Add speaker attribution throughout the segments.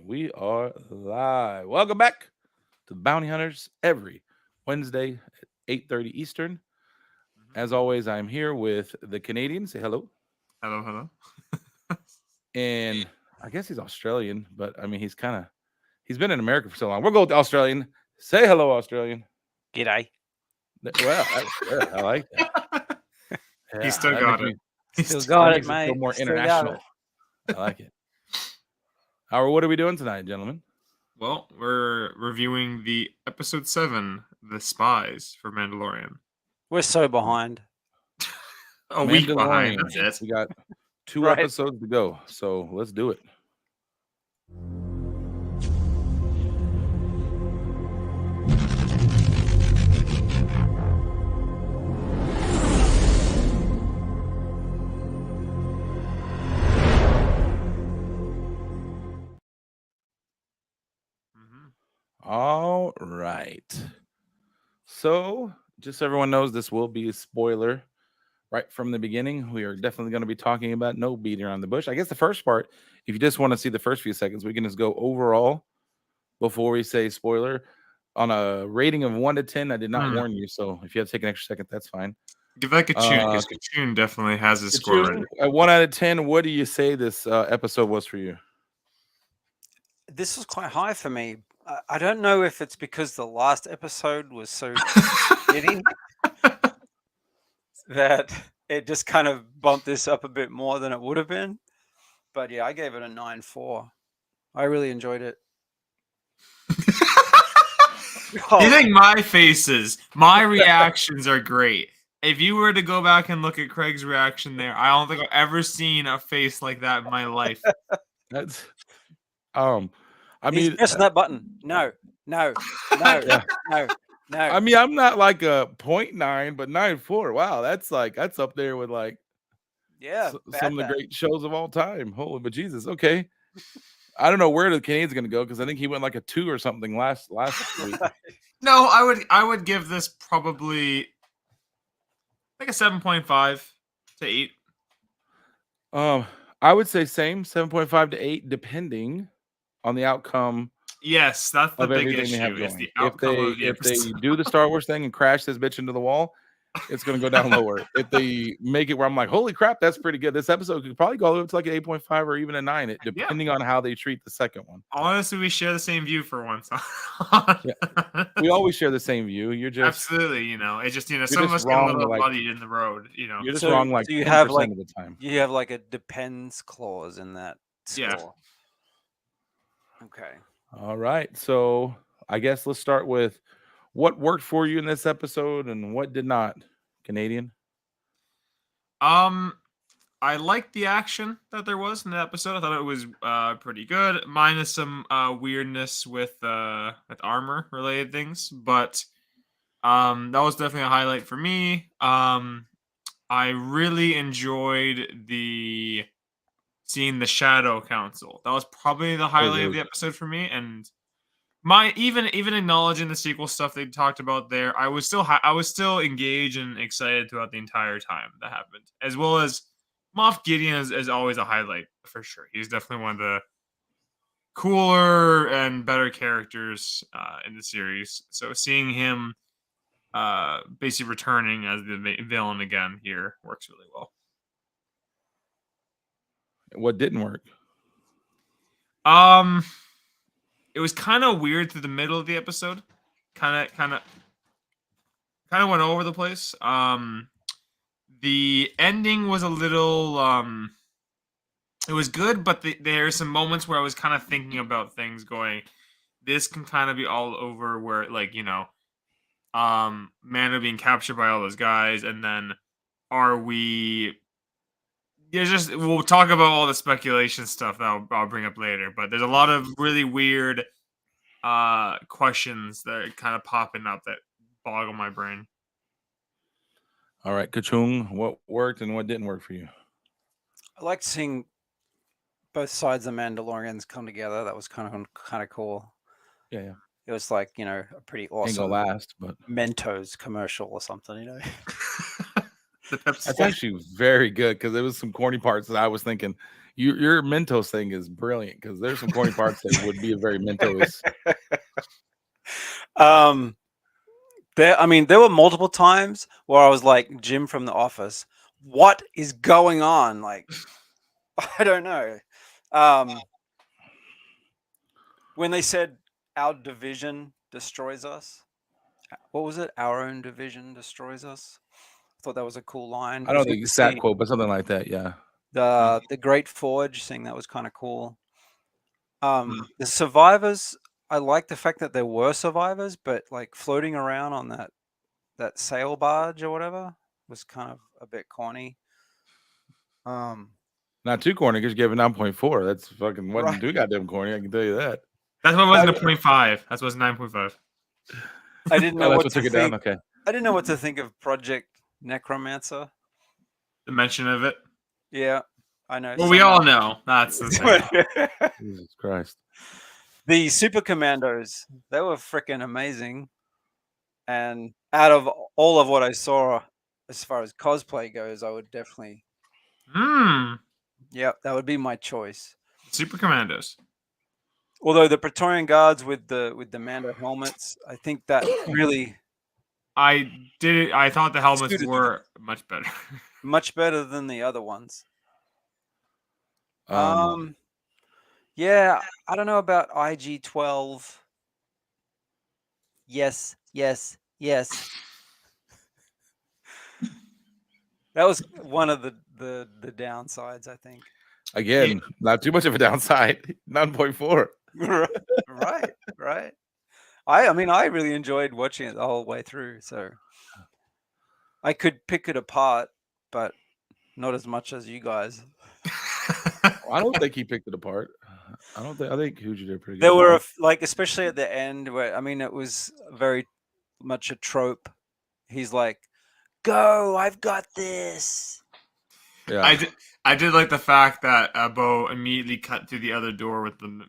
Speaker 1: We are live. Welcome back to the Bounty Hunters every Wednesday at 8:30 Eastern. As always, I'm here with the Canadian. Say hello.
Speaker 2: Hello, hello.
Speaker 1: And I guess he's Australian, but I mean, he's been in America for so long. We'll go with the Australian. Say hello, Australian.
Speaker 3: G'day.
Speaker 1: Well, that's good. I like that. Yeah,
Speaker 2: He still
Speaker 1: that
Speaker 2: got
Speaker 1: makes
Speaker 2: it.
Speaker 1: me-
Speaker 3: Still
Speaker 1: that
Speaker 3: got
Speaker 1: makes
Speaker 3: it, mate.
Speaker 1: feel more
Speaker 3: Still got
Speaker 1: international.
Speaker 3: it.
Speaker 1: I like it. What are we doing tonight, gentlemen?
Speaker 2: Well, we're reviewing the episode 7, The Spies for Mandalorian.
Speaker 3: We're so behind.
Speaker 2: A week behind,
Speaker 1: Mandalorian.
Speaker 2: that's it.
Speaker 1: We got two
Speaker 3: Right.
Speaker 1: episodes to go, so let's do it. All right. So, just so everyone knows, this will be a spoiler right from the beginning. We are definitely going to be talking about no beating around the bush. I guess the first part, if you just want to see the first few seconds, we can just go overall before we say spoiler. On a rating of 1 to 10, I did not warn you. So, if you have to take an extra second, that's fine.
Speaker 2: Give that Kachun, because Kachun definitely has his score
Speaker 1: Kachun,
Speaker 2: ready.
Speaker 1: at 1 out of 10, what do you say this episode was for you?
Speaker 3: This was quite high for me. I don't know if it's because the last episode was so shitty that it just kind of bumped this up a bit more than it would have been. But yeah, I gave it a 9.4. I really enjoyed it.
Speaker 2: You think my reactions are great. If you were to go back and look at Craig's reaction there, I don't think I've ever seen a face like that in my life.
Speaker 1: That's
Speaker 3: He's pressing that button. No.
Speaker 1: Yeah.
Speaker 3: No.
Speaker 1: I mean, I'm not like a 0.9, but 9.4. Wow, that's up there with like some of the great shows of all time. Holy but Jesus. Okay. I don't know where the Canadian's gonna go because I think he went like a 2 or something last week.
Speaker 2: No, I would give this probably like a 7.5 to 8.
Speaker 1: I would say same 7.5 to 8, depending on the outcome.
Speaker 2: Yes, that's the
Speaker 1: of
Speaker 2: big
Speaker 1: everything they have
Speaker 2: issue. Is
Speaker 1: going.
Speaker 2: the outcome of the
Speaker 1: If they
Speaker 2: episode.
Speaker 1: do the Star Wars thing and crash this bitch into the wall, it's gonna go down lower. If they make it where I'm like, holy crap, that's pretty good. This episode could probably go up to like an 8.5 or even a 9, depending on how they treat the second one.
Speaker 2: Honestly, we share the same view for once.
Speaker 1: Yeah. We always share the same view. You're just
Speaker 2: absolutely, it's just some of us get a little muddied in the road.
Speaker 1: You're just wrong like 10%
Speaker 3: have
Speaker 1: of the time.
Speaker 3: You have like a depends clause in that score.
Speaker 2: Yeah.
Speaker 3: Okay.
Speaker 1: All right. So I guess let's start with what worked for you in this episode and what did not, Canadian.
Speaker 2: I liked the action that there was in the episode. I thought it was pretty good, minus some weirdness with armor related things, but that was definitely a highlight for me. I really enjoyed seeing the Shadow Council. That was probably the highlight of the episode for me, and even acknowledging the sequel stuff they talked about there, I was still engaged and excited throughout the entire time that happened, as well as Moff Gideon is always a highlight for sure. He's definitely one of the cooler and better characters in the series. So seeing him basically returning as the villain again here works really well.
Speaker 1: What didn't work?
Speaker 2: It was kind of weird through the middle of the episode. Kind of went over the place. The ending was a little it was good, but there are some moments where I was kind of thinking about things going, this can kind of be all over where Mando being captured by all those guys, and then we'll talk about all the speculation stuff that I'll bring up later, but there's a lot of really weird questions that are kind of popping up that boggle my brain.
Speaker 1: All right, Kachung, what worked and what didn't work for you?
Speaker 3: I liked seeing both sides of Mandalorians come together. That was kind of cool.
Speaker 1: Yeah.
Speaker 3: It was like, a pretty awesome
Speaker 1: Ain't gonna last, but
Speaker 3: Mentos commercial or something,
Speaker 1: That's actually very good because there was some corny parts that I was thinking, Your Mentos thing is brilliant because there's some corny parts that would be a very Mentos.
Speaker 3: There were multiple times where I was like Jim from The Office. What is going on? Like, I don't know. When they said our division destroys us, what was it? Our own division destroys us. I thought that was a cool line.
Speaker 1: I don't think exact quote, but something like that. Yeah.
Speaker 3: The Great Forge thing, that was kind of cool. The survivors, I like the fact that there were survivors, but like floating around on that sail barge or whatever was kind of a bit corny.
Speaker 1: Not too corny because you gave it 9.4. That's fucking wasn't
Speaker 3: Right.
Speaker 1: too goddamn corny. I can tell you that.
Speaker 2: That's what wasn't a 0.5. That's what's 9.5.
Speaker 3: I didn't know
Speaker 1: Oh, that's
Speaker 3: what
Speaker 1: what
Speaker 3: to
Speaker 1: took it
Speaker 3: think.
Speaker 1: down. Okay.
Speaker 3: I didn't know what to think of Project Necromancer.
Speaker 2: The mention of it.
Speaker 3: Yeah, I know.
Speaker 2: Well, we all know. That's the thing.
Speaker 1: Jesus Christ.
Speaker 3: The Super Commandos, they were freaking amazing. And out of all of what I saw, as far as cosplay goes, I would definitely, yeah, that would be my choice.
Speaker 2: Super Commandos.
Speaker 3: Although the Praetorian Guards with the Mando helmets, I think that really
Speaker 2: I thought the helmets
Speaker 3: Suited
Speaker 2: were much better.
Speaker 3: much better than the other ones. Yeah, I don't know about IG-12. Yes. That was one of the downsides, I think.
Speaker 1: Again, not too much of a downside. 9.4.
Speaker 3: Right. I really enjoyed watching it the whole way through, so I could pick it apart, but not as much as you guys.
Speaker 1: I don't think he picked it apart. I think Huge did pretty good.
Speaker 3: There were especially at the end where it was very much a trope. He's like, "Go, I've got this."
Speaker 1: Yeah.
Speaker 2: I did like the fact that Bo immediately cut through the other door with the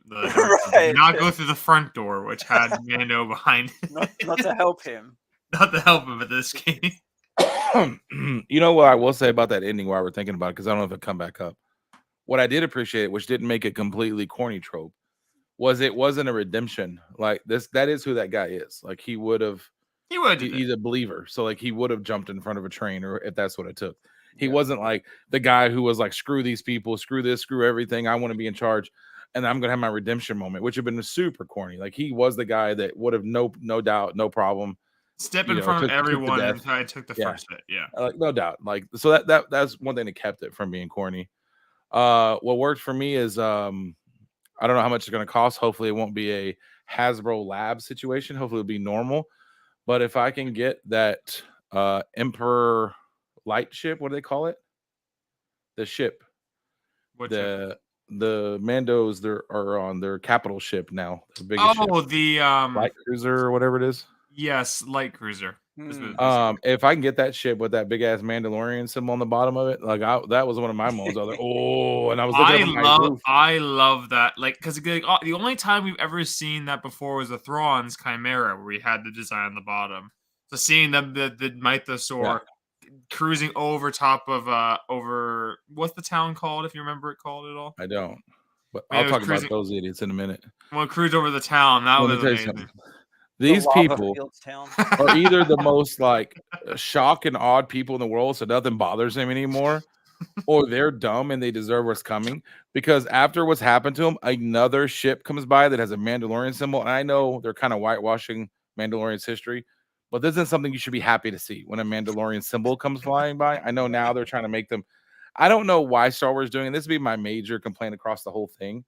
Speaker 3: Right.
Speaker 2: not go through the front door, which had Mando behind it.
Speaker 3: Not to help him.
Speaker 2: Not to help him with this game.
Speaker 1: You know what I will say about that ending while we're thinking about it, because I don't know if it'll come back up. What I did appreciate, which didn't make it completely corny trope, was it wasn't a redemption. Like this, that is who that guy is. Like he's a believer. So like he would have jumped in front of a train, or if that's what it took. He wasn't like the guy who was like, screw these people, screw this, screw everything. I want to be in charge. And I'm going to have my redemption moment, which would have been super corny. Like he was the guy that would have no doubt, no problem.
Speaker 2: Step in front of everyone and I took the first hit. Yeah.
Speaker 1: Like no doubt. Like, so that's one thing that kept it from being corny. What worked for me is, I don't know how much it's going to cost. Hopefully it won't be a Hasbro lab situation. Hopefully it'll be normal. But if I can get that, Emperor light ship, what do they call it? The ship. The Mandos are on their capital ship now. The biggest ship.
Speaker 2: The
Speaker 1: light cruiser or whatever it is.
Speaker 2: Yes, light cruiser.
Speaker 1: If I can get that ship with that big ass Mandalorian symbol on the bottom of it, like that was one of my moments. I was like, oh, and I was looking
Speaker 2: I love that, like, because the only time we've ever seen that before was the Thrawn's Chimera, where we had the design on the bottom. So seeing the Mythosaur cruising over top of over what's the town called, if you remember it called at all?
Speaker 1: I don't, but I'll talk about those idiots in a minute.
Speaker 2: Well, cruise over the town. That was amazing.
Speaker 1: These people are either the most like shock and awed people in the world, so nothing bothers them anymore, or they're dumb and they deserve what's coming. Because after what's happened to them, another ship comes by that has a Mandalorian symbol. And I know they're kind of whitewashing Mandalorian's history, but this isn't something you should be happy to see when a Mandalorian symbol comes flying by. I know now they're trying to make them. I don't know why Star Wars is doing this. Would be my major complaint across the whole thing.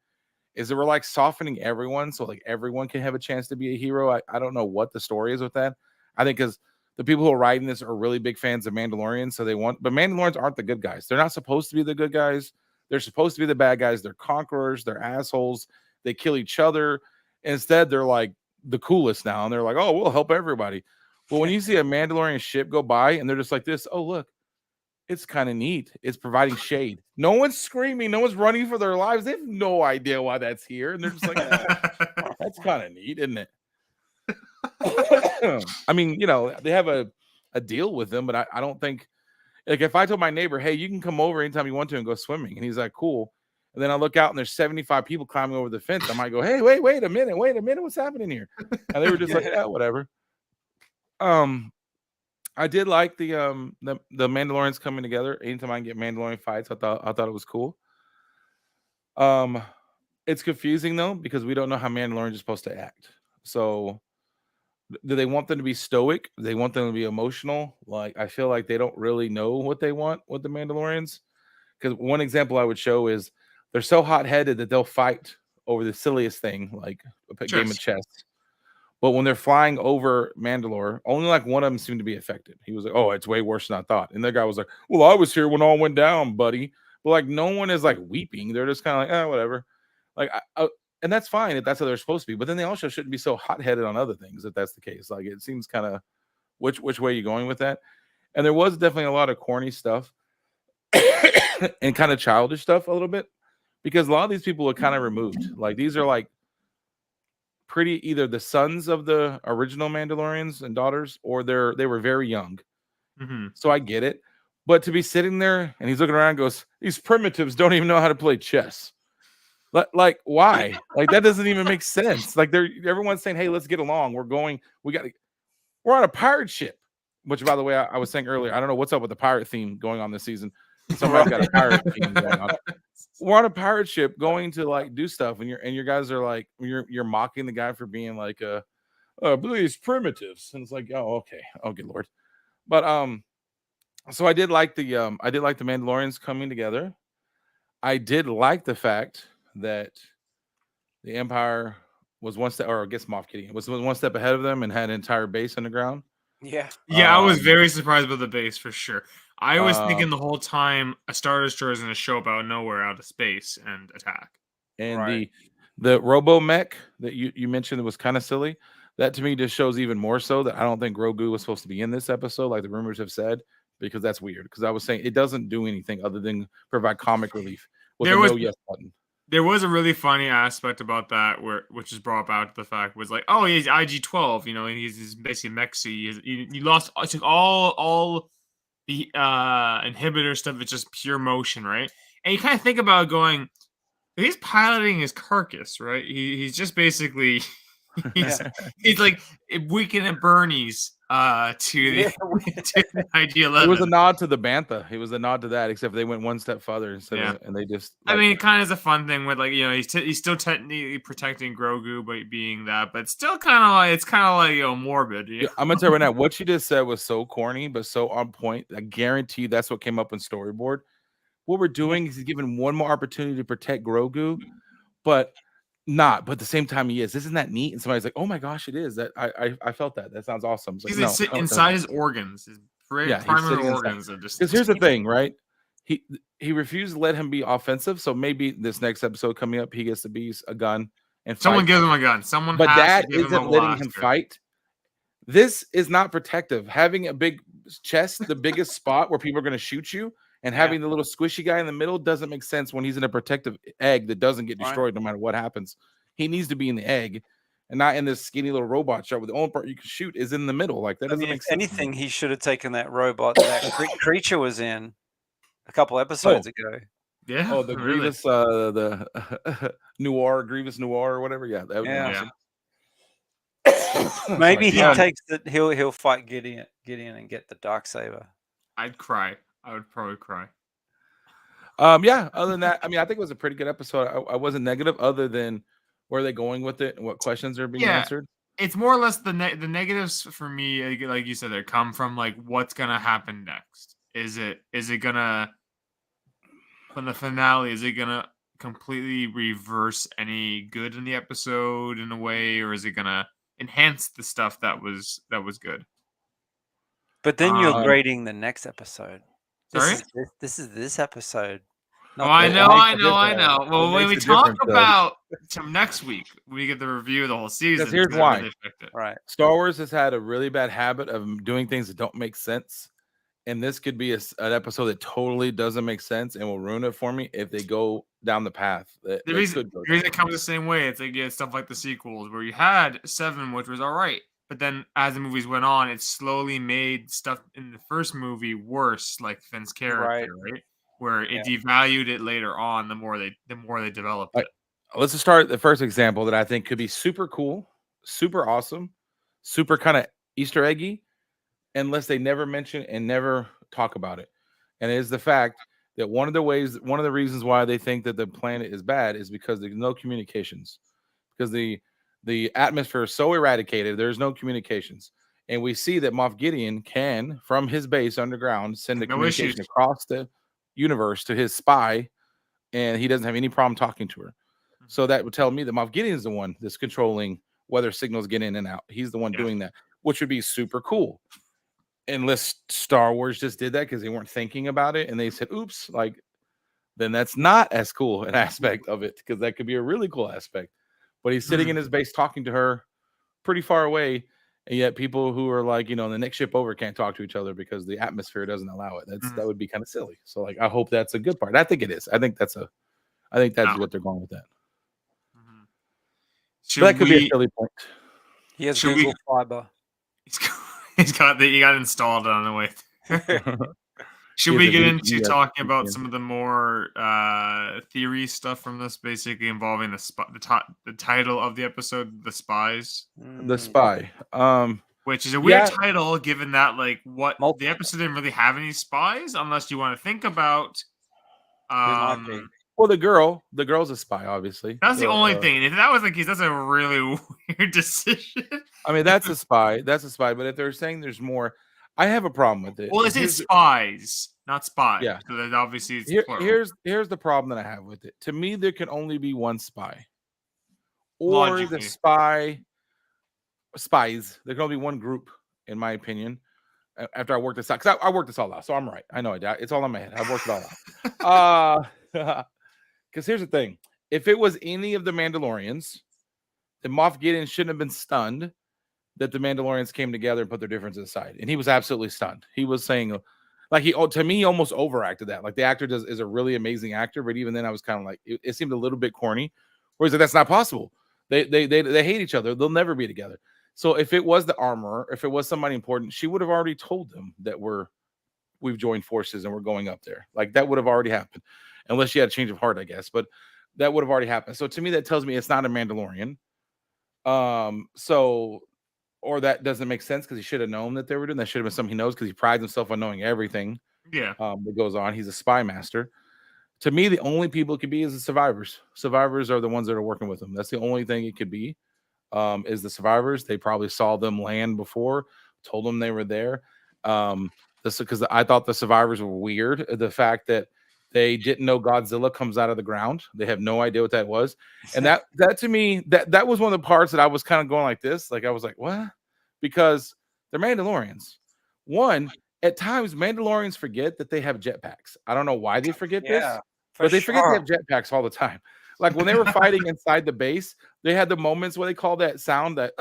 Speaker 1: Is that we're like softening everyone so like everyone can have a chance to be a hero. I don't know what the story is with that. I think because the people who are writing this are really big fans of Mandalorian, so but Mandalorians aren't the good guys. They're not supposed to be the good guys. They're supposed to be the bad guys. They're conquerors. They're assholes. They kill each other. Instead, they're like the coolest now, and they're like, oh, we'll help everybody. Well, when you see a Mandalorian ship go by and they're just like this, oh look. It's kind of neat. It's providing shade. No one's screaming. No one's running for their lives. They have no idea why that's here. And they're just like, that's kind of neat, isn't it? I mean, they have a deal with them, but I don't think, like, if I told my neighbor, hey, you can come over anytime you want to and go swimming, and he's like, cool. And then I look out and there's 75 people climbing over the fence. I might go, hey, wait a minute, what's happening here? And they were just like, yeah, whatever. I did like the Mandalorians coming together. Anytime I can get Mandalorian fights, I thought it was cool. It's confusing though, because we don't know how Mandalorians are supposed to act. So do they want them to be stoic? Do they want them to be emotional? Like, I feel like they don't really know what they want with the Mandalorians. Because one example I would show is they're so hot-headed that they'll fight over the silliest thing, like a game of chess. But when they're flying over Mandalore, only like one of them seemed to be affected. He was like, oh, it's way worse than I thought. And the guy was like, well, I was here when all went down, buddy. But like, no one is like weeping. They're just kind of like, whatever. Like, and that's fine if that's how they're supposed to be. But then they also shouldn't be so hot-headed on other things if that's the case. Like, it seems kind of which way are you going with that? And there was definitely a lot of corny stuff and kind of childish stuff a little bit, because a lot of these people are kind of removed. Like, these are like pretty either the sons of the original Mandalorians and daughters, or they were very young. So I get it. But to be sitting there and he's looking around and goes, these primitives don't even know how to play chess. Like, why? Like, that doesn't even make sense. Like, everyone's saying, hey, let's get along. We're on a pirate ship, which, by the way, I was saying earlier, I don't know what's up with the pirate theme going on this season. Somebody's got a pirate theme going on. We're on a pirate ship going to like do stuff, and your guys are like, you're mocking the guy for being like these primitives, and it's like, oh, okay, oh good lord. But so I did like the Mandalorians coming together. I did like the fact that the Empire was one step, or I guess Moff Gideon was one step ahead of them and had an entire base underground.
Speaker 3: Yeah.
Speaker 2: I was very surprised by the base for sure. I was thinking the whole time a Star Destroyer is going to show up out of nowhere, out of space, and attack.
Speaker 1: And the Robo Mech that you mentioned was kind of silly. That to me just shows even more so that I don't think Grogu was supposed to be in this episode, like the rumors have said, because that's weird. Because I was saying it doesn't do anything other than provide comic relief with a no yes button.
Speaker 2: There was a really funny aspect about that, which is brought out to the fact was like, oh, he's IG-12, and he's basically Mexi. You lost, I took all the inhibitor stuff. It's just pure motion, right? And you kind of think about going, he's piloting his carcass, right? He's just basically he's like Weekend at Bernie's to the IG-11.
Speaker 1: It was a nod to the Bantha. It was a nod to that, except they went one step further instead of, and they just.
Speaker 2: I mean, it kind of is a fun thing with like he's still technically protecting Grogu by being that, but still kind of like morbid.
Speaker 1: Yeah, I'm gonna tell you right now, what you just said was so corny, but so on point. I guarantee that's what came up in storyboard. What we're doing is giving one more opportunity to protect Grogu, but at the same time he is. Isn't that neat? And somebody's like, "Oh my gosh, it is." That I felt that. That sounds awesome.
Speaker 2: He's like, inside his organs. His primary organs are just.
Speaker 1: Because here's the thing, right? He refused to let him be offensive. So maybe this next episode coming up, he gets to be a gun and
Speaker 2: someone gives him a gun.
Speaker 1: But that isn't letting him fight. This is not protective. Having a big chest, the biggest spot where people are going to shoot you, and having the little squishy guy in the middle doesn't make sense when he's in a protective egg that doesn't get destroyed no matter what happens. He needs to be in the egg and not in this skinny little robot shot where the only part you can shoot is in the middle. Like, that doesn't make sense.
Speaker 3: Anything, he should have taken that robot that creature was in a couple episodes ago.
Speaker 2: Yeah.
Speaker 1: Oh, the Grievous, the Grievous Noir or whatever. Yeah, that would be awesome.
Speaker 3: Maybe he takes that. He'll fight Gideon and get the Darksaber.
Speaker 2: I'd cry. I would probably cry.
Speaker 1: Other than that, I mean, I think it was a pretty good episode. I wasn't negative, other than where are they going with it and what questions are being answered.
Speaker 2: It's more or less the negatives for me, like you said, they come from like what's gonna happen next. Is it gonna, from the finale, is it gonna completely reverse any good in the episode in a way, or is it gonna enhance the stuff that was good?
Speaker 3: But then you're grading the next episode.
Speaker 2: Sorry?
Speaker 3: This is this episode.
Speaker 2: I know. Well, when we talk about next week, we get the review of the whole season.
Speaker 1: Because here's why. Right. Star Wars has had a really bad habit of doing things that don't make sense. And this could be an episode that totally doesn't make sense and will ruin it for me if they go down the path. The reason
Speaker 2: it comes the same way. It's like stuff like the sequels where you had 7, which was all right. But then as the movies went on, it slowly made stuff in the first movie worse, like Finn's character, right? where it devalued it later on. The more they developed it.
Speaker 1: Let's just start the first example that I think could be super cool, super awesome, super kind of Easter eggy, unless they never mention and never talk about it. And it is the fact that one of the reasons why they think that the planet is bad is because there's no communications, because the atmosphere is so eradicated, there's no communications. And we see that Moff Gideon can, from his base underground, send a communication across the universe to his spy, and he doesn't have any problem talking to her. So that would tell me that Moff Gideon is the one that's controlling whether signals get in and out. He's the one doing that, which would be super cool. Unless Star Wars just did that because they weren't thinking about it and they said, oops, like, then that's not as cool an aspect of it, because that could be a really cool aspect. But he's sitting in his base talking to her pretty far away, and yet people who are like, the next ship over can't talk to each other because the atmosphere doesn't allow it. That would be kind of silly. So like, I hope that's a good part. I think it is. I think that's what they're going with that. That could be a silly point.
Speaker 3: He has Google Fiber.
Speaker 2: He got installed on the way. Should we get into talking about some of the more theory stuff from this, basically involving the title of the episode, The Spies?
Speaker 1: The Spy.
Speaker 2: Which is a weird title, given that the episode didn't really have any spies, unless you want to think about
Speaker 1: well, the girl's a spy, obviously.
Speaker 2: That's the only thing. And if that was the case, that's a really weird decision.
Speaker 1: I mean, that's a spy. But if they're saying there's more, I have a problem with it.
Speaker 2: Well, it is spies, not spies.
Speaker 1: Yeah.
Speaker 2: So that obviously it's
Speaker 1: plural. Here's the problem that I have with it. To me, there can only be one spy. Or logically. The spies. There can only be one group, in my opinion. After I worked this out, because I worked this all out, so I'm right. I know it's all in my head. I've worked it all out. Because here's the thing: if it was any of the Mandalorians, then Moff Gideon shouldn't have been stunned that the Mandalorians came together and put their differences aside, and he was absolutely stunned. He was saying, to me, almost overacted that. Like, the actor is a really amazing actor, but even then, I was kind of like, it seemed a little bit corny. Where he's like, that's not possible. They hate each other. They'll never be together. So if it was the armorer, if it was somebody important, she would have already told them that we've joined forces and we're going up there. Like, that would have already happened, unless she had a change of heart, I guess. But that would have already happened. So to me, that tells me it's not a Mandalorian. Or that doesn't make sense, because he should have known that they were doing that. Should have been something he knows, because he prides himself on knowing everything.
Speaker 2: Yeah.
Speaker 1: That goes on. He's a spy master. To me, the only people it could be is the survivors. Survivors are the ones that are working with him. That's the only thing it could be. Is the survivors. They probably saw them land before, told them they were there. This because I thought the survivors were weird. The fact that they didn't know Godzilla comes out of the ground. They have no idea what that was. And that to me, that was one of the parts that I was kind of going like this. Like, I was like, what? Because they're Mandalorians. One, at times, Mandalorians forget that they have jetpacks. I don't know why they forget this, but they forget they have jetpacks all the time. Like, when they were fighting inside the base, they had the moments where they call that sound that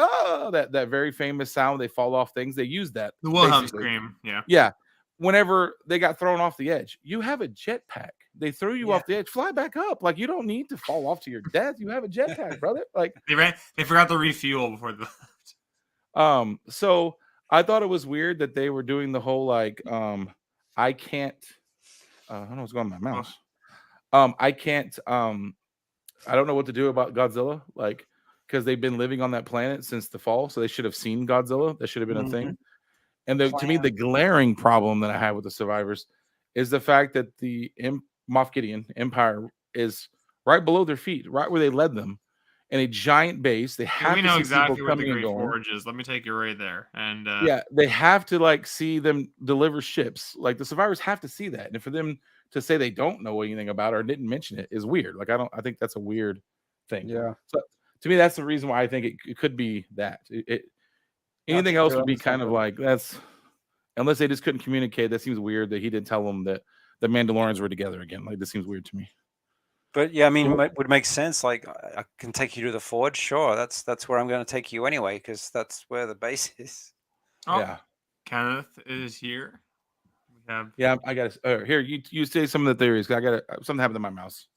Speaker 1: very famous sound. They fall off things. They use that.
Speaker 2: The Wilhelm scream. Yeah.
Speaker 1: Yeah. Whenever they got thrown off the edge, you have a jetpack. They threw you off the edge. Fly back up. Like, you don't need to fall off to your death. You have a jetpack, brother. Like,
Speaker 2: they forgot to refuel before the
Speaker 1: So I thought it was weird that they were doing the whole I can't I don't know what's going on with my mouse. I can't I don't know what to do about Godzilla, like, because they've been living on that planet since the fall, so they should have seen Godzilla. That should have been a thing. And to me, the glaring problem that I have with the survivors is the fact that the Moff Gideon Empire is right below their feet, right where they led them, in a giant base. They have
Speaker 2: to know exactly where the Great Forge is. Let me take you right there. And
Speaker 1: they have to see them deliver ships. Like, the survivors have to see that, and for them to say they don't know anything about it or didn't mention it is weird. Like, I think that's a weird thing.
Speaker 3: Yeah.
Speaker 1: So to me, that's the reason why I think it could be that. Anything else would be kind of like, that's, unless they just couldn't communicate. That seems weird that he didn't tell them that the Mandalorians were together again. Like, this seems weird to me.
Speaker 3: But yeah, I mean, it would make sense. Like, I can take you to the forge. Sure, that's where I'm going to take you anyway, because that's where the base is.
Speaker 2: Oh, yeah. Kenneth is here.
Speaker 1: Yeah, I got to here. You say some of the theories. I got something happened to my mouse.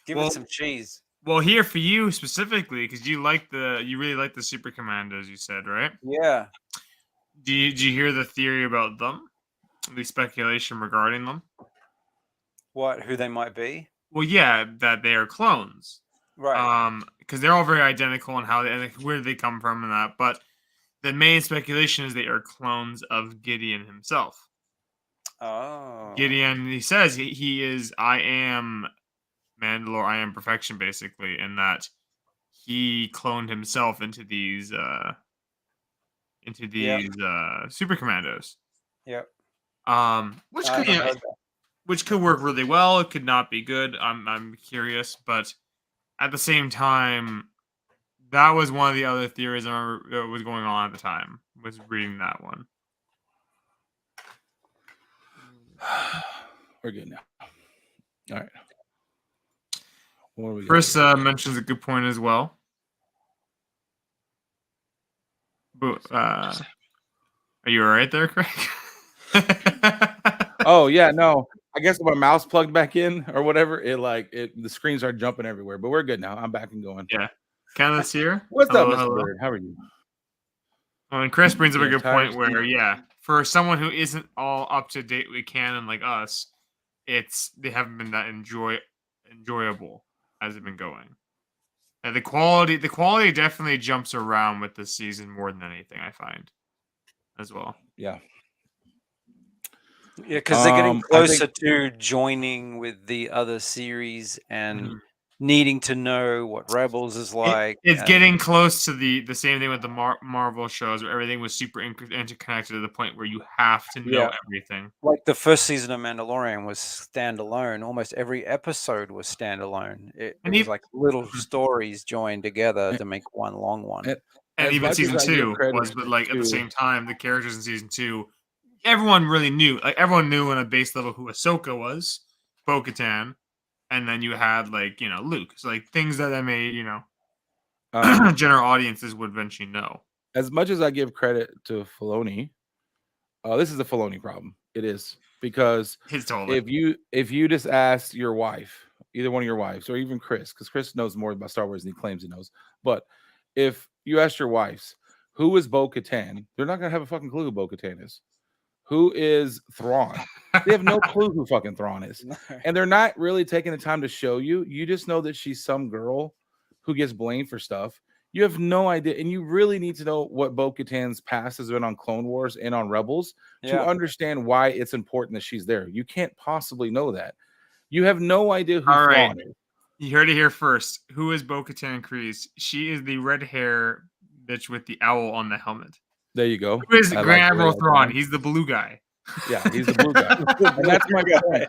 Speaker 3: Give it some cheese.
Speaker 2: Well, here for you specifically, because you really like the Super Commandos, you said, right?
Speaker 3: Yeah.
Speaker 2: Did you hear the theory about them? the speculation regarding them.
Speaker 3: Who they might be?
Speaker 2: Well, yeah, that they are clones.
Speaker 3: Right.
Speaker 2: Because they're all very identical in how and where they come from and that. But the main speculation is they are clones of Gideon himself.
Speaker 3: Oh.
Speaker 2: Gideon, he says he is. I am Mandalor. I am perfection, basically, in that he cloned himself into these super commandos.
Speaker 3: Yep.
Speaker 2: Which could work really well. It could not be good. I'm curious, but at the same time, that was one of the other theories I remember was going on at the time. Was reading that one.
Speaker 1: We're good now. All right. What do we got
Speaker 2: Chris
Speaker 1: here?
Speaker 2: mentions a good point as well. But, are you all right there, Craig?
Speaker 1: Oh yeah, no. I guess if my mouse plugged back in or whatever, the screens are jumping everywhere. But we're good now. I'm back and going.
Speaker 2: Yeah. Kenneth's here.
Speaker 1: What's up, Mr.
Speaker 2: Hello.
Speaker 1: Bird? How are you?
Speaker 2: And Chris brings up a good
Speaker 1: entire
Speaker 2: point where, for someone who isn't all up to date with canon like us, they haven't been that enjoyable as it's been going. And the quality definitely jumps around with this season more than anything, I find, as well.
Speaker 1: Yeah.
Speaker 3: Yeah, because they're getting closer to joining with the other series and needing to know what Rebels is like.
Speaker 2: It's getting close to the same thing with the Marvel shows, where everything was super interconnected to the point where you have to know everything.
Speaker 3: Like the first season of Mandalorian was standalone. Almost every episode was standalone. It was like little stories joined together to make one long one.
Speaker 2: And even season 2 was, but like at the same time, the characters in season 2, everyone really knew. Like everyone knew on a base level who Ahsoka was, Bo-Katan, and then you had Luke. So like things that made general audiences would eventually know.
Speaker 1: As much as I give credit to Filoni, this is a Filoni problem. It is because if you just ask your wife, either one of your wives, or even Chris, because Chris knows more about Star Wars than he claims he knows. But if you ask your wives, who is Bo-Katan, they're not gonna have a fucking clue who Bo-Katan is. Who is Thrawn? They have no clue who fucking Thrawn is. And they're not really taking the time to show you. You just know that she's some girl who gets blamed for stuff. You have no idea. And you really need to know what Bo-Katan's past has been on Clone Wars and on Rebels to understand why it's important that she's there. You can't possibly know that. You have no idea who Thrawn is.
Speaker 2: You heard it here first. Who is Bo-Katan Kryze? She is the red hair bitch with the owl on the helmet.
Speaker 1: There you go.
Speaker 2: Who is Grand Admiral Thrawn? He's the blue guy.
Speaker 1: Yeah, he's the blue guy. And that's my point.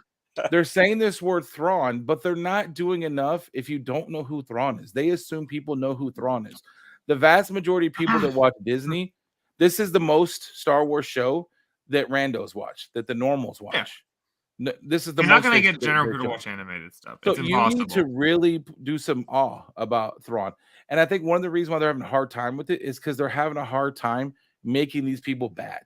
Speaker 1: They're saying this word Thrawn, but they're not doing enough if you don't know who Thrawn is. They assume people know who Thrawn is. The vast majority of people that watch Disney, this is the most Star Wars show that randos watch, that the normals watch. Yeah. This is the
Speaker 2: You're not going to get general people to watch animated stuff. It's impossible.
Speaker 1: You need to really do some awe about Thrawn. And I think one of the reasons why they're having a hard time with it is because they're having a hard time making these people bad.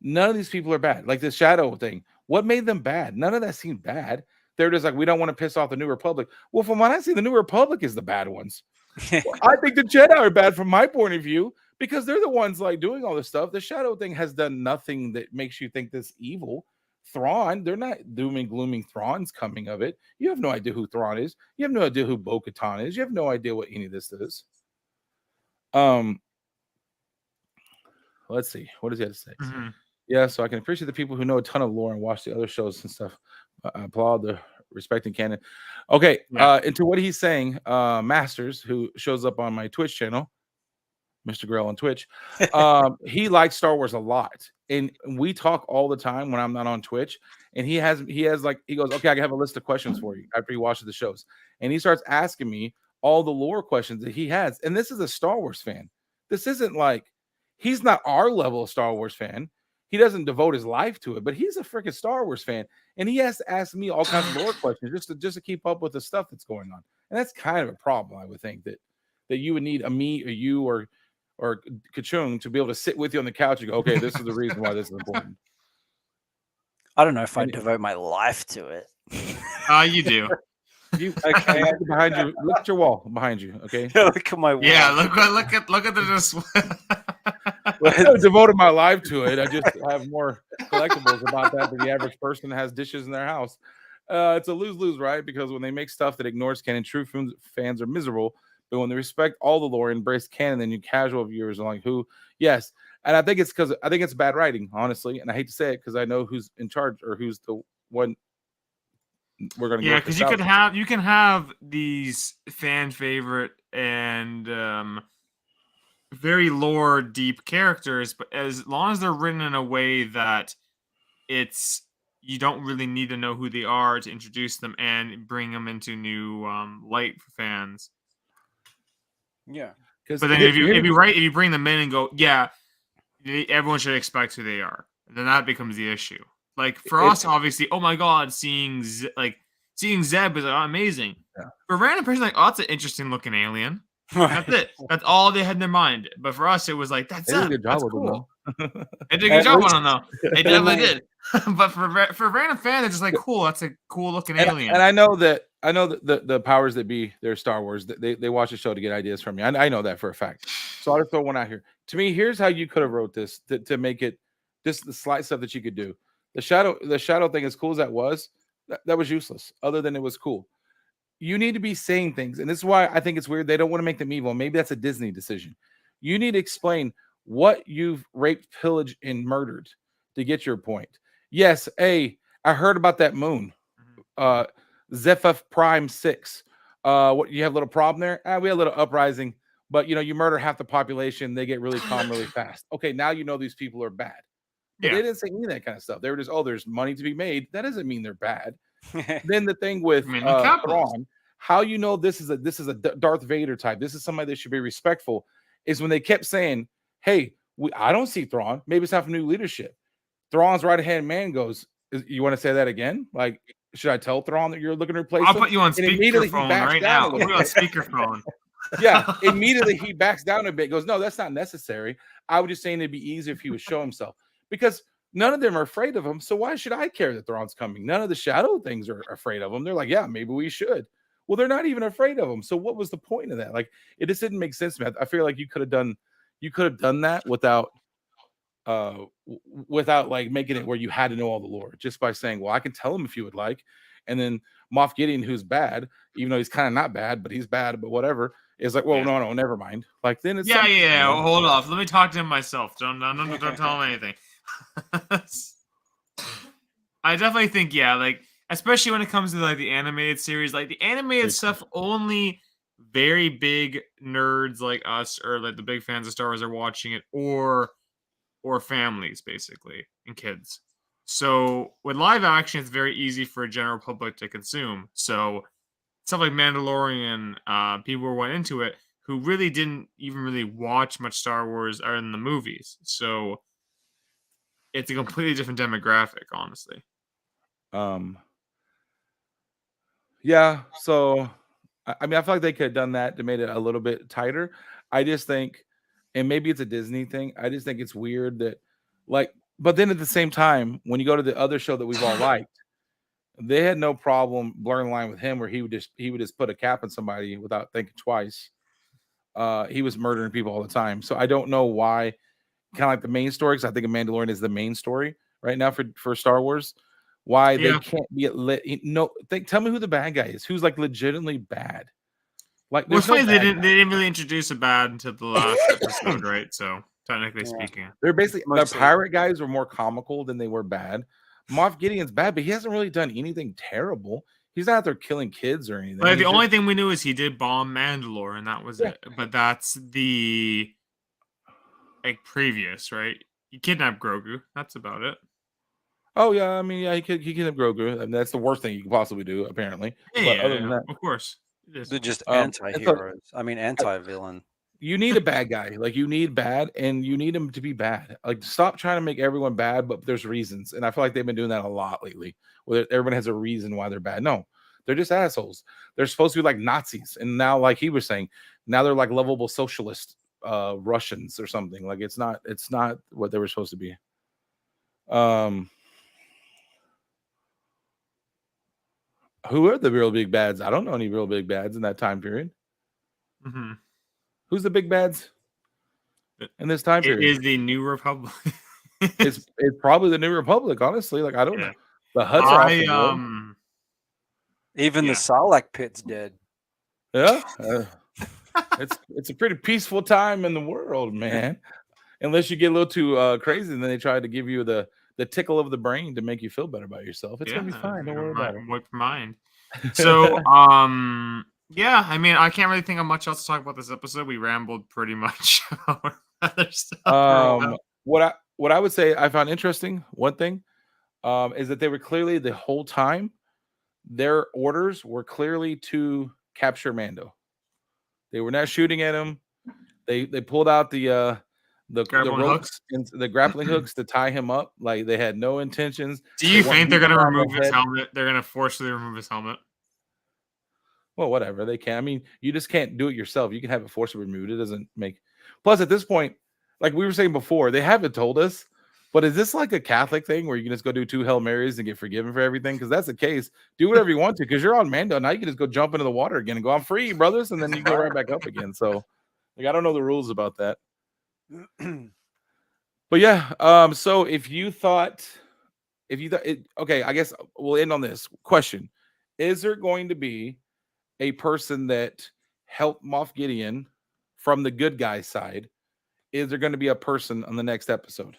Speaker 1: None of these people are bad. Like the Shadow thing. What made them bad? None of that seemed bad. They're just like, we don't want to piss off the New Republic. Well, from what I see, the New Republic is the bad ones. I think the Jedi are bad from my point of view because they're the ones like doing all this stuff. The Shadow thing has done nothing that makes you think this evil. Thrawn, they're not doom and glooming Thrawn's coming of it. You have no idea who Thrawn is. You have no idea who Bo-Katan is. You have no idea what any of this is. Let's see. What does he have to say? Yeah, so I can appreciate the people who know a ton of lore and watch the other shows and stuff. I applaud the respecting canon. Okay, into what he's saying, Masters, who shows up on my Twitch channel, MrGarrell on Twitch, he likes Star Wars a lot. And we talk all the time when I'm not on Twitch. And he goes, okay, I have a list of questions for you after he watches the shows. And he starts asking me all the lore questions that he has. And this is a Star Wars fan. This isn't like, he's not our level of Star Wars fan. He doesn't devote his life to it, but he's a freaking Star Wars fan. And he has to ask me all kinds of lore questions just to keep up with the stuff that's going on. And that's kind of a problem, I would think, that you would need me or you or Kachung to be able to sit with you on the couch and go, okay, this is the reason why this is important.
Speaker 3: I don't know if I'd devote my life to it.
Speaker 2: You do.
Speaker 1: Okay, behind you. Look at your wall behind you. Okay.
Speaker 3: Look at my wall.
Speaker 2: Yeah, look at the
Speaker 1: I've devoted my life to it. I just have more collectibles about that than the average person has dishes in their house. It's a lose-lose, right? Because when they make stuff that ignores canon, true fans are miserable. But when they respect all the lore and embrace canon, then you casual viewers are like, who? Yes. And I think it's because I think it's bad writing, honestly. And I hate to say it because I know who's in charge or who's the one we're going to
Speaker 2: Yeah, because you can have these fan favorite and very lore deep characters, but as long as they're written in a way that it's you don't really need to know who they are to introduce them and bring them into new light for fans.
Speaker 3: Yeah.
Speaker 2: But then if you bring them in and go, yeah, everyone should expect who they are, then that becomes the issue. Like for us, obviously, oh my god, seeing Zeb is amazing.
Speaker 1: Yeah.
Speaker 2: For a random person, like, oh, that's an interesting looking alien. That's it. That's all they had in their mind. But for us, it was like, that's
Speaker 1: They did a good job
Speaker 2: that's
Speaker 1: with
Speaker 2: cool.
Speaker 1: them,
Speaker 2: They did a good job on them, though. They definitely did. But for a random fan, they're just like, cool. That's a cool looking alien.
Speaker 1: And I know that the powers that be, they're Star Wars. They watch the show to get ideas from me. I know that for a fact. So I'll just throw one out here. To me, here's how you could have wrote this to make it just the slight stuff that you could do. The shadow thing, as cool as that was useless. Other than it was cool. You need to be saying things, and this is why I think it's weird. They don't want to make them evil. Maybe that's a Disney decision. You need to explain what you've raped, pillaged, and murdered to get your point. Yes, I heard about that moon. Zephyr Prime 6. What you have a little problem there? We had a little uprising, but you murder half the population, they get really calm really fast. Okay, now you know these people are bad. But they didn't say any of that kind of stuff. They were just, there's money to be made. That doesn't mean they're bad. Then the thing with Thrawn, how you know this is a Darth Vader type, this is somebody that should be respectful, is when they kept saying, hey, I don't see Thrawn. Maybe it's not from new leadership. Thrawn's right-hand man goes, you want to say that again? Like, should I tell Thrawn that you're looking to replace him?
Speaker 2: I'll put you on speakerphone right now. Put you on speakerphone.
Speaker 1: Yeah, immediately he backs down a bit, goes, no, that's not necessary. I was just saying it'd be easier if he would show himself. Because none of them are afraid of him, so why should I care that Thrawn's coming? None of the shadow things are afraid of him. They're like, yeah, maybe we should. Well, they're not even afraid of him. So what was the point of that? Like, it just didn't make sense to me. I feel like you could have done that without like making it where you had to know all the lore, just by saying, well, I can tell him if you would like. And then Moff Gideon, who's bad, even though he's kind of not bad, but he's bad, but whatever, is like, well, no, never mind. Like, then it's
Speaker 2: well, hold off. Let me talk to him myself. Don't tell him anything. I definitely think, like, especially when it comes to like the animated series, like the animated stuff, only very big nerds like us or like the big fans of Star Wars are watching it, or families basically and kids. So with live action, it's very easy for a general public to consume. So stuff like Mandalorian, people went into it who really didn't even really watch much Star Wars or in the movies. So it's a completely different demographic, honestly.
Speaker 1: Yeah. So, I mean, I feel like they could have done that to made it a little bit tighter. I just think, and maybe it's a Disney thing, I just think it's weird that, like, but then at the same time, when you go to the other show that we've all liked, they had no problem blurring the line with him where he would just put a cap on somebody without thinking twice. He was murdering people all the time. So I don't know why, kind of like the main story, because I think a Mandalorian is the main story right now for Star Wars. Why they can't be tell me who the bad guy is, who's like legitimately bad. Like,
Speaker 2: well, it's funny they didn't really introduce a bad until the last episode, right? So technically speaking,
Speaker 1: they're basically the pirate guys were more comical than they were bad. Moff Gideon's bad, but he hasn't really done anything terrible. He's not out there killing kids or anything.
Speaker 2: Like, the only thing we knew is he did bomb Mandalore, and that was it. But that's the like previous, right? He kidnapped Grogu. That's about it.
Speaker 1: Oh yeah, I mean, yeah, he kidnapped Grogu. I mean, that's the worst thing you could possibly do, apparently. But other than that,
Speaker 2: of course,
Speaker 3: they're just anti-heroes. Anti-villain.
Speaker 1: You need a bad guy. Like, you need bad, and you need him to be bad. Like, stop trying to make everyone bad, but there's reasons. And I feel like they've been doing that a lot lately, where everyone has a reason why they're bad. No, they're just assholes. They're supposed to be like Nazis, and now, like he was saying, now they're like lovable socialist Russians or something. Like, it's not what they were supposed to be. Who are the real big bads? I don't know any real big bads in that time period.
Speaker 2: Mm-hmm.
Speaker 1: Who's the big bads? in this time
Speaker 2: It
Speaker 1: period.
Speaker 2: is the New Republic.
Speaker 1: It's probably the New Republic, honestly. Like I don't
Speaker 2: Yeah.
Speaker 1: know. The Hutts are off the
Speaker 2: I
Speaker 1: board.
Speaker 3: Even the
Speaker 2: Yeah.
Speaker 3: Sarlacc pit's dead.
Speaker 1: Yeah. It's a pretty peaceful time in the world, man. Unless you get a little too crazy, and then they try to give you the tickle of the brain to make you feel better about yourself. It's gonna be fine. Don't worry about
Speaker 2: wipe your mind. So,
Speaker 1: it.
Speaker 2: yeah, I mean, I can't really think of much else to talk about this episode. We rambled pretty much about other stuff for a while.
Speaker 1: What I would say I found interesting, one thing, is that they were clearly the whole time their orders were clearly to capture Mando. They were not shooting at him. They pulled out the
Speaker 2: Grappling
Speaker 1: ropes and the grappling hooks to tie him up. Like they had no intentions.
Speaker 2: Do you
Speaker 1: They want
Speaker 2: think they're
Speaker 1: him
Speaker 2: gonna
Speaker 1: around the
Speaker 2: remove his
Speaker 1: head.
Speaker 2: helmet? They're gonna forcibly remove his helmet.
Speaker 1: Well, whatever they can. I mean, you just can't do it yourself. You can have it forcibly removed. It doesn't make. Plus, at this point, like we were saying before, they haven't told us. But is this like a Catholic thing where you can just go do 2 Hail Marys and get forgiven for everything? Because that's the case. Do whatever you want to, because you're on Mando now. You can just go jump into the water again and go, "I'm free, brothers," and then you go right back up again. So, like, I don't know the rules about that. But yeah, so if you thought it, okay, I guess we'll end on this question: is there going to be a person that helped Moff Gideon from the good guy side? Is there going to be a person on the next episode?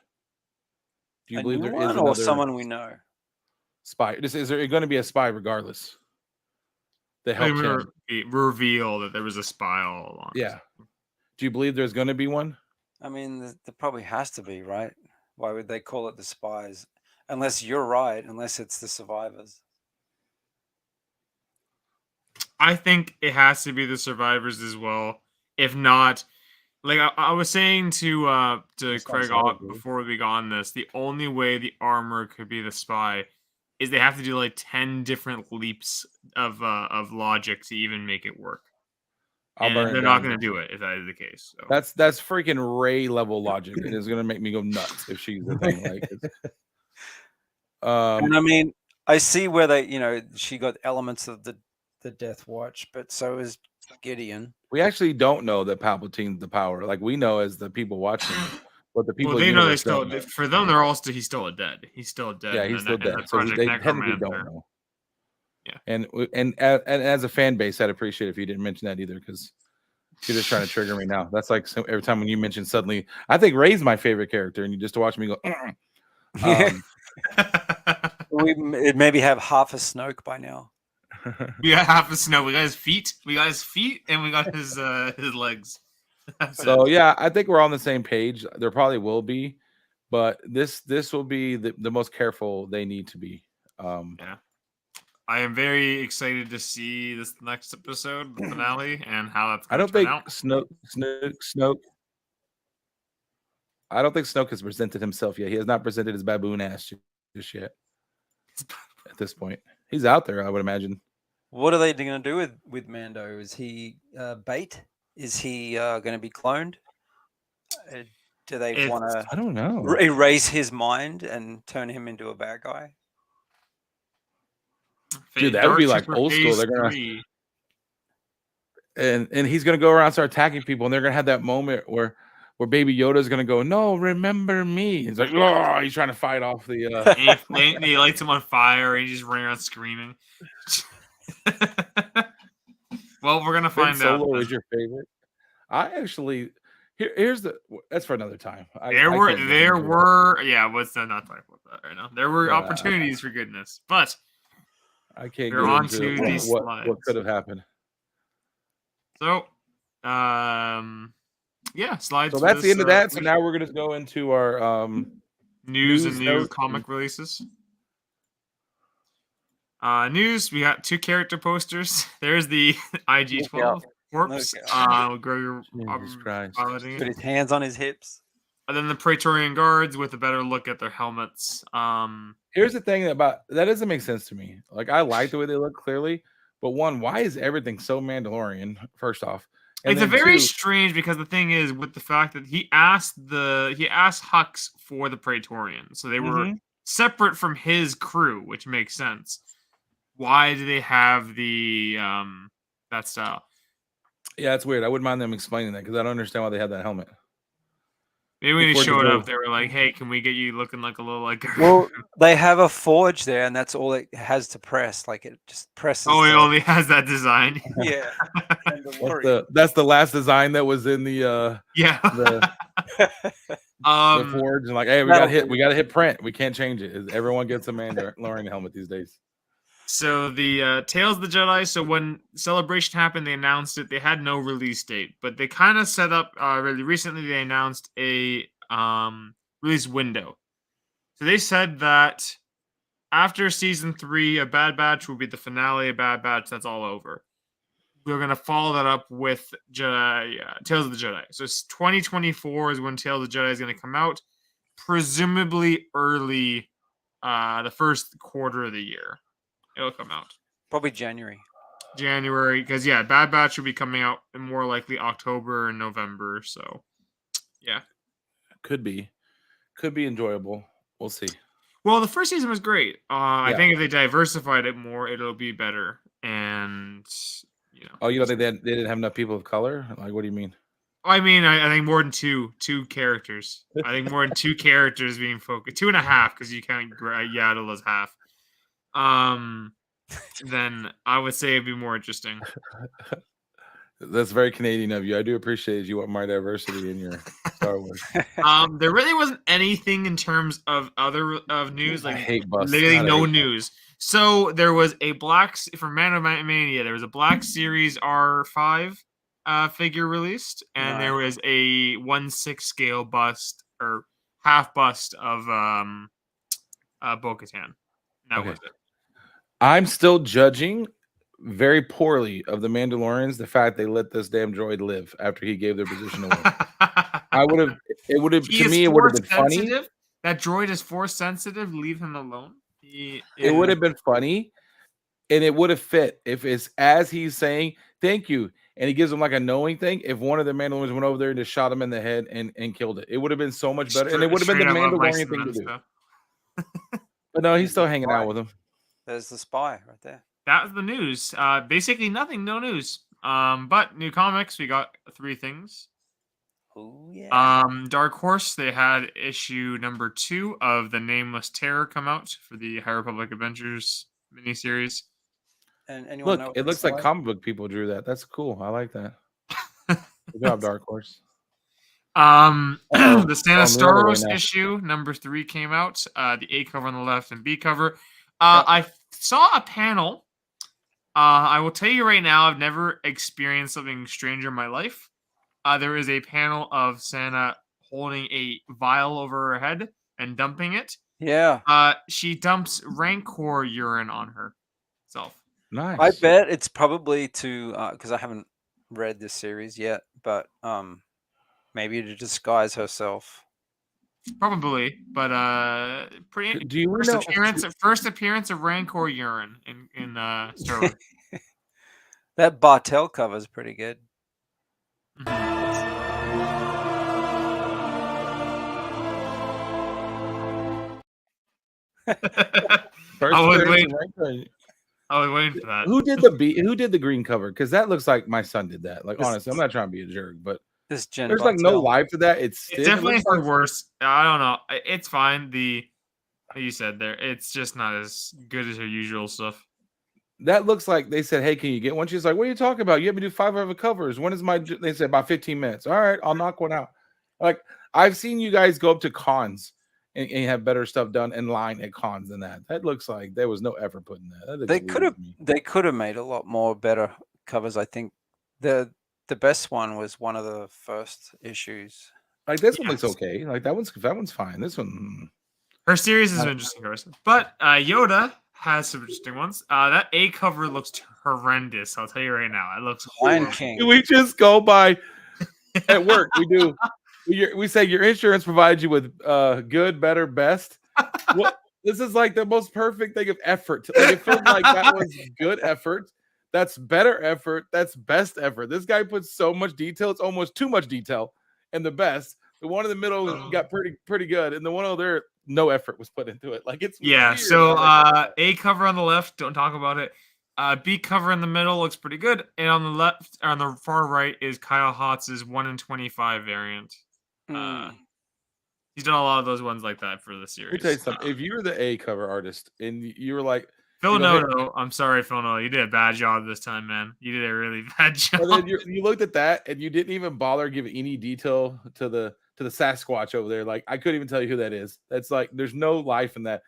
Speaker 1: Do you
Speaker 3: A
Speaker 1: believe
Speaker 3: new
Speaker 1: there
Speaker 3: one
Speaker 1: is
Speaker 3: or
Speaker 1: another
Speaker 3: someone we know?
Speaker 1: spy? Is there going to be a spy regardless that
Speaker 2: They
Speaker 1: helped him?
Speaker 2: reveal that there was a spy all along.
Speaker 1: Yeah. Do you believe there's going to be one?
Speaker 3: I mean, there probably has to be, right? Why would they call it the Spies? Unless you're right, unless it's the survivors.
Speaker 2: I think it has to be the survivors as well. If not, like I was saying to Craig before we got on this, the only way the armor could be the spy is they have to do like 10 different leaps of logic to even make it work. And they're not going to do it if that is the case. So.
Speaker 1: That's freaking Ray level logic. It is going to make me go nuts if she's the thing. Like,
Speaker 3: and I mean, I see where they, she got elements of the Death Watch, but so is Gideon.
Speaker 1: We actually don't know that Palpatine's the power. Like we know as the people watching, but the people.
Speaker 2: Well, they know they still. For them, they're all still. He's still dead. He's still dead.
Speaker 1: Yeah, he's still dead. So they technically don't know.
Speaker 2: Yeah,
Speaker 1: and as a fan base, I'd appreciate if you didn't mention that either, because you're just trying to trigger me now. That's like every time when you mention suddenly, I think Rey's my favorite character, and you just watch me go.
Speaker 3: We maybe have half a Snoke by now.
Speaker 2: We got half a Snoke. We got his feet. We got his feet, and we got his legs.
Speaker 1: So yeah, I think we're on the same page. There probably will be, but this will be the most careful they need to be.
Speaker 2: Yeah. I am very excited to see this next episode, the finale, and how that's going to turn out.
Speaker 1: Snoke. I don't think Snoke has presented himself yet. He has not presented his baboon ass just yet. At this point, he's out there, I would imagine.
Speaker 3: What are they going to do with Mando? Is he bait? Is he going to be cloned? Do they want to?
Speaker 1: I don't know.
Speaker 3: Erase his mind and turn him into a bad guy?
Speaker 1: Dude, that would be like old school. They're gonna and he's gonna go around and start attacking people, and they're gonna have that moment where Baby Yoda's gonna go, "No, remember me." He's like, "Oh," he's trying to fight off the.
Speaker 2: He lights him on fire, and he just running around screaming. Well, we're gonna find out.
Speaker 1: Solo is your favorite? I actually here's that's for another time.
Speaker 2: There were yeah. Let's not talk about that right now. There were opportunities for goodness, but.
Speaker 1: I can't
Speaker 2: get into
Speaker 1: what could have happened.
Speaker 2: So, yeah, slides.
Speaker 1: So that's the end of that. So now we're gonna go into our
Speaker 2: news and new comic releases. News. We got 2 character posters. There's the IG-12 corpse. Grogu
Speaker 3: put his hands on his hips.
Speaker 2: And then the Praetorian Guards with a better look at their helmets.
Speaker 1: Here's the thing about that doesn't make sense to me. Like I like the way they look clearly, but one, why is everything so Mandalorian? First off,
Speaker 2: and it's a very strange because the thing is with the fact that he asked Hux for the Praetorian, so they were separate from his crew, which makes sense. Why do they have the that style?
Speaker 1: Yeah, it's weird. I wouldn't mind them explaining that because I don't understand why they have that helmet.
Speaker 2: Maybe when he
Speaker 1: Before the
Speaker 2: showed
Speaker 1: build.
Speaker 2: up, they were like, "Hey, can we get you looking like a little like?"
Speaker 3: Well, they have a forge there, and that's all it has to press. Like it just presses.
Speaker 2: Oh, it only has that design.
Speaker 3: Yeah.
Speaker 1: That's the last design that was in the
Speaker 2: Yeah.
Speaker 1: the forge, and like, hey, we
Speaker 3: That'll
Speaker 1: got to hit print. We can't change it. Everyone gets a Mandalorian helmet these days.
Speaker 2: So the Tales of the Jedi. So when Celebration happened, they announced it. They had no release date, but they kind of set up really recently. They announced a release window. So they said that after season 3, a Bad Batch will be the finale of Bad Batch. That's all over. We're gonna follow that up with Jedi, Tales of the Jedi. So 2024 is when Tales of the Jedi is gonna come out, presumably early, the first quarter of the year. It'll come out
Speaker 3: probably January,
Speaker 2: because Bad Batch will be coming out in more likely October and November. So, yeah,
Speaker 1: could be enjoyable. We'll see.
Speaker 2: Well, the first season was great. I think if they diversified it more, it'll be better. And
Speaker 1: oh, you don't think they didn't have enough people of color? Like, what do you mean?
Speaker 2: I mean, I think more than two characters. I think more than 2 characters being focused, 2.5 because you count Yaddle as half. Then I would say it'd be more interesting.
Speaker 1: That's very Canadian of you. I do appreciate you want more diversity in your Star Wars.
Speaker 2: There really wasn't anything in terms of other news. Like,
Speaker 1: I hate bus.
Speaker 2: literally no news. So there was a for Mania. There was a Black Series R5 figure released, and there was a 1/6 scale bust or half bust of Bo-Katan. That was it.
Speaker 1: I'm still judging very poorly of the Mandalorians the fact they let this damn droid live after he gave their position away. It would have been funny.
Speaker 2: That droid is force sensitive. Leave him alone.
Speaker 1: It would have been funny, and it would have fit if it's as he's saying thank you, and he gives him like a knowing thing. If one of the Mandalorians went over there and just shot him in the head and killed it, it would have been so much better, and it would have been the Mandalorian thing to do. But no, he's still hanging out with him.
Speaker 3: There's the spy right there.
Speaker 2: That was the news. Basically nothing, no news. But new comics, we got 3 things.
Speaker 3: Oh yeah.
Speaker 2: Dark Horse, they had issue number 2 of the Nameless Terror come out for the High Republic Adventures miniseries.
Speaker 3: And anyone
Speaker 1: look, it looks like comic book people drew that. That's cool. I like that. Good job, Dark Horse.
Speaker 2: The Santa Staros issue number 3 came out. The A cover on the left and B cover. I saw a panel. I will tell you right now, I've never experienced something stranger in my life. There is a panel of Santa holding a vial over her head and dumping it.
Speaker 3: Yeah.
Speaker 2: She dumps Rancor urine on herself.
Speaker 1: Nice.
Speaker 3: I bet it's probably to because I haven't read this series yet, but maybe to disguise herself.
Speaker 2: Probably, but pretty.
Speaker 1: Do you
Speaker 2: first appearance of Rancor urine in Star Wars.
Speaker 3: That Bartel cover is pretty good.
Speaker 2: I was waiting for that.
Speaker 1: Who did the green cover? Because that looks like my son did that. Like, honestly, I'm not trying to be a jerk, but
Speaker 3: there's
Speaker 1: like no life to that. It's
Speaker 2: definitely for worse. I don't know. It's fine. Like you said there, it's just not as good as her usual stuff.
Speaker 1: That looks like they said, "Hey, can you get one?" She's like, "What are you talking about? You have me do 5 other covers. When is my?" They said about 15 minutes. All right, I'll knock one out. Like, I've seen you guys go up to cons and have better stuff done in line at cons than that. That looks like there was no effort put in that.
Speaker 3: They could have made a lot more better covers. I think the best one was one of the first issues.
Speaker 1: Like, this one looks okay. Like, that one's fine. This one,
Speaker 2: her series is interesting, but Yoda has some interesting ones. That A cover looks horrendous. I'll tell you right now, it looks
Speaker 3: Lion King.
Speaker 1: Do we just go by at work? We do. We say your insurance provides you with good, better, best. This is like the most perfect thing of effort. Like, it feels like that was good effort. That's better effort. That's best effort. This guy puts so much detail. It's almost too much detail. And the best. The one in the middle got pretty good, and the one over there, no effort was put into it. Like, it's weird.
Speaker 2: So A cover on the left, don't talk about it. B cover in the middle looks pretty good, and on the left, on the far right, is Kyle Hotz's 1 in 25 variant. He's done a lot of those ones like that for the
Speaker 1: Let me
Speaker 2: series.
Speaker 1: tell you something. If you were the A cover artist and you were like,
Speaker 2: Phil
Speaker 1: you know, hey-
Speaker 2: Noto, I'm sorry, Phil Noto. You did a bad job this time, man. You did a really bad job.
Speaker 1: and then you looked at that and you didn't even bother giving any detail to the Sasquatch over there. Like, I couldn't even tell you who that is. That's like, there's no life in that.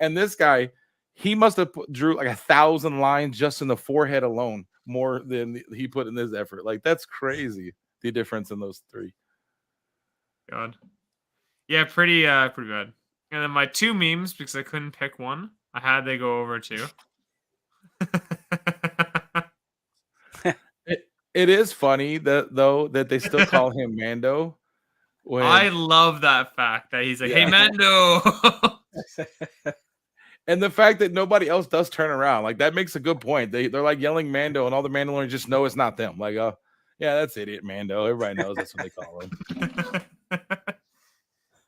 Speaker 1: And this guy, he must have drew like 1,000 lines just in the forehead alone, more than he put in this effort. Like, that's crazy. The difference in those three.
Speaker 2: God. Yeah, pretty bad. And then my 2 memes, because I couldn't pick one, I had they go over too.
Speaker 1: It is funny that they still call him Mando.
Speaker 2: I love that fact that he's like,
Speaker 1: Yeah.
Speaker 2: "Hey, Mando."
Speaker 1: And the fact that nobody else does turn around, like, that makes a good point. They're like yelling Mando, and all the Mandalorians just know it's not them. Like, oh, yeah, that's idiot Mando. Everybody knows that's what they call him.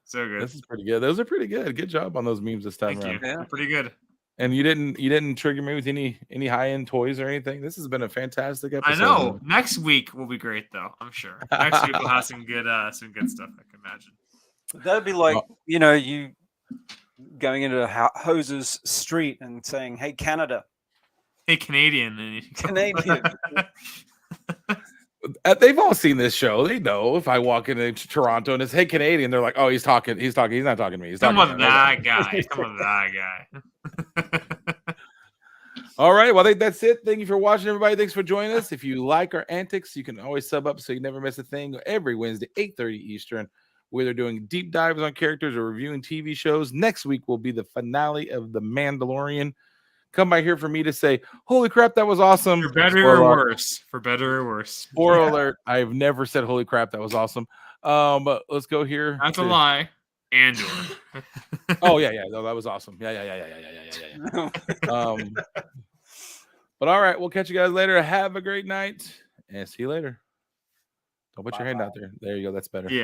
Speaker 2: So good.
Speaker 1: This is pretty good. Those are pretty good. Good job on those memes this time
Speaker 2: Thank
Speaker 1: around.
Speaker 2: you.
Speaker 3: Yeah.
Speaker 2: They're pretty good.
Speaker 1: And you didn't trigger me with any high end toys or anything. This has been a fantastic episode.
Speaker 2: I know. Next week will be great, though. I'm sure. Next week we'll have some good stuff. I can imagine.
Speaker 3: That'd be like, you know, you going into Hose's street and saying, "Hey, Canada,
Speaker 2: Hey, Canadian. And you go-
Speaker 3: Canadian."
Speaker 1: They've all seen this show. They know if I walk into Toronto and it's "Hey, Canadian," they're like, "Oh, he's talking. He's not talking to me. He's
Speaker 2: Come
Speaker 1: talking
Speaker 2: on,
Speaker 1: to me."
Speaker 2: that guy. Come on, that guy.
Speaker 1: All right. Well, I think that's it. Thank you for watching, everybody. Thanks for joining us. If you like our antics, you can always sub up so you never miss a thing. Every Wednesday, 8:30 Eastern, where they're doing deep dives on characters or reviewing TV shows. Next week will be the finale of The Mandalorian. Come by here for me to say, "Holy crap, that was awesome."
Speaker 2: For better
Speaker 1: Spoiler
Speaker 2: or
Speaker 1: alert.
Speaker 2: worse. For better or worse.
Speaker 1: Spoiler alert. I've never said, "Holy crap, that was awesome." But let's go here.
Speaker 2: That's a lie. Andor.
Speaker 1: Oh, yeah. No, that was awesome. Yeah. But all right, we'll catch you guys later. Have a great night and see you later. Don't put your hand out there. There you go. That's better.
Speaker 2: Yeah.